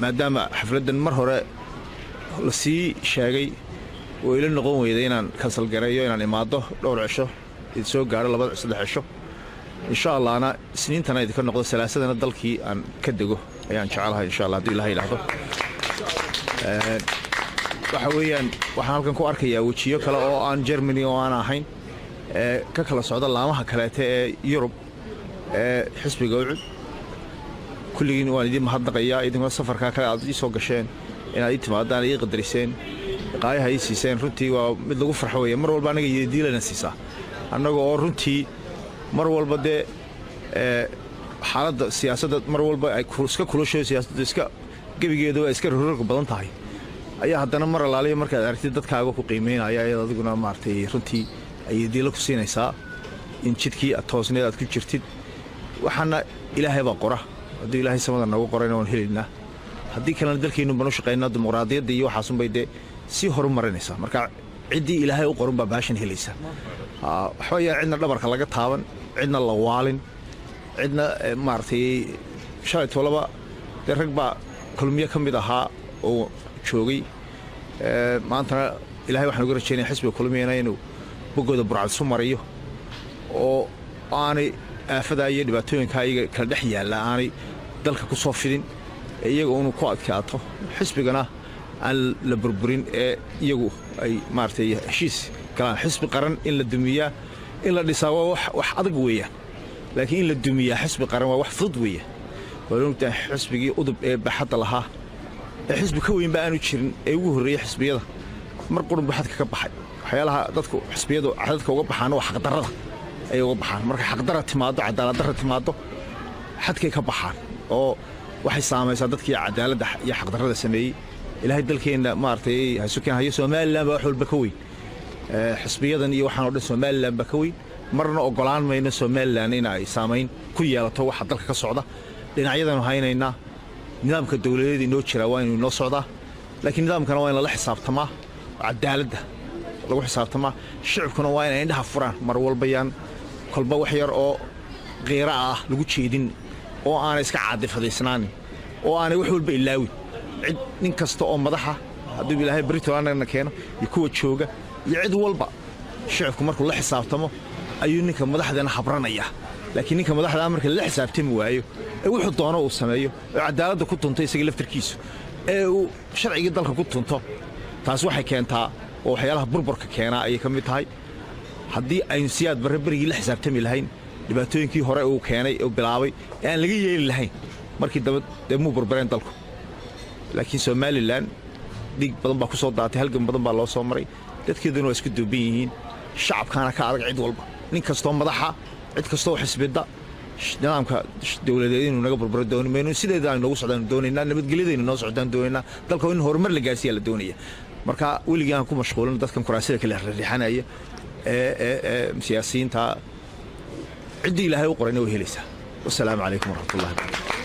maadaama xafladan mar hore la sii sheegay oo ila noqon weyday inaan kansal gareeyo inaan imaado dhowr cisho id soo gaaro 2-3 cisho insha Allahna isniintana idinka noqdo salaasadana dalkii aan ka dego ayaan jecelahay insha Allah hadii Ilaahay ilaahdo waxa weeyaan waxaan halkan ku arkayaa wajiyo kale oo aan Germany oo aan ahayn ka kala socda laamaha kaleete ee Yurub xisbiga ucud kulligiin waan idin mahadnaqayaa idinka safarka kale aad soo gasheen inaad i timaadaan iyo qadariseen qaayaha ay siiseen runtii waa mid lagu farxo weeye mar walba anaga yeediilana siisaa annaga oo runtii mar walba de xaaladda siyaasadda mar walba ay iska kulusho siyaasadda iska gabigeedu waa iska rororka badan tahay ayaa haddana mar alaaliya markaad aragtid dadkaaga ku qiimeynaya ayaad adiguna maartay runtii ay yeediilo ku siinaysaa in jidkii toosneed aad ku jirtid waxaana ilaahay baa qora haddii ilaahay samada nagu qorayna waan helaynaa haddii kalena dalkeennu banu shaqaynaa dimuqraadiyadda iyo waxaasun bay dee sii horumarinaysaa marka ciddii ilaahay u qoran baa baashan helaysa waxba yaa cidna dhabarka laga taaban cidna la waalin cidna maartay shalay toolaba dee rag baa kulmiye ka mid ahaa oo joogay maantana ilaahay waxaan uga rajaynaya xisbiga kulmiyana inuu boggooda burcad isu mariyo oo aanay aafadaa iyo dhibaatooyinkaa iyaga kala dhex yaalla aanay dalka ku soo fidin iyaga unu ku adkaato xisbigana aan la burburin ee iyagu ay maartay heshiis galaan xisbi qaran in la dumiyaa in la dhisaa waa wax adag weeyaan laakiin in la dumiyaa xisbi qaran waa wax fudud weeyaan walaalta xisbigii udub ee baxada lahaa ee xisbi ka weyn ba aanu jirin ee ugu horeeyay xisbiyada mar qurun baxadka ka baxay waxyaalaha dadku xisbiyadu cadadka uga baxaan waa xaq darrada ay uga baxaan marka xaq darra timaado cadaalad darra timaado xadkay ka baxaan oo waxay saamaysaa dadkii cadaaladda iyo xaq darrada sameeyay ilaahay dalkeena maartay hasukaan hayo Soomaaliland wax walba ka weyn xisbiyadan iyo waxaan oo dhan Soomaaliland ba ka weyn marna ogolaan mayna Soomaaliland in ay saameyn ku yeelato waxa dalka ka socda dhinacyadan haynayna nidaamka dawladeed inoo jira waa inuu noo socdaa laakiin nidaamkana waa in la xisaabtamaa cadaaladda lagu xisaabtamaa shacabkuna waa inay indhaha furaan mar walba yaan kolba wax yar oo qeera ah lagu jeedin oo aan iska caadifadaysnaan oo aan wax walba ilaawin cid nin kasta oo madaxa haddii ilaahay Britland keeno iyo kuwa jooga iyo cid walba shacabku markuu la xisaabtamo ayuu ninka madaxdana habranaya laakiin ninka madaxda marka la xisaabtami waayo ee wuxuu doono uu sameeyo ee cadaaladda ku tunto isaga laftirkiisu ee uu sharciga dalka ku tunto taas waxay keentaa oo waxyaalaha burburka keena ay ka mid tahay haddii aynu siyaad barbarigii la xisaabtami lahayn dhibaatooyinkii hore uu keenay oo bilaabay ee aan laga yeeli lahayn markii daba muu burbureen dalku laakiin Soomaaliland dig badan baa ku soo daatay halgan badan baa loo soo maray dadkeeduna waa isku duuban yihiin shacabkana ka adag cid walba nin kastoo madaxa cid kastoo xisbida nidaamka dawladeed inuu naga burburo doonayno sideeda ay noogu socdaan doonaynaa nabadgelyada noo socdaan doonaynaa dalka in horumar la gaarsiiyo la doonaya marka weligaan ku mashquulin dadkan kuraasida kale riixanaya siyaasiyiinta cidii ilaahay u qorayna way helaysaa wassalaamu calaykum waraxmatullaahi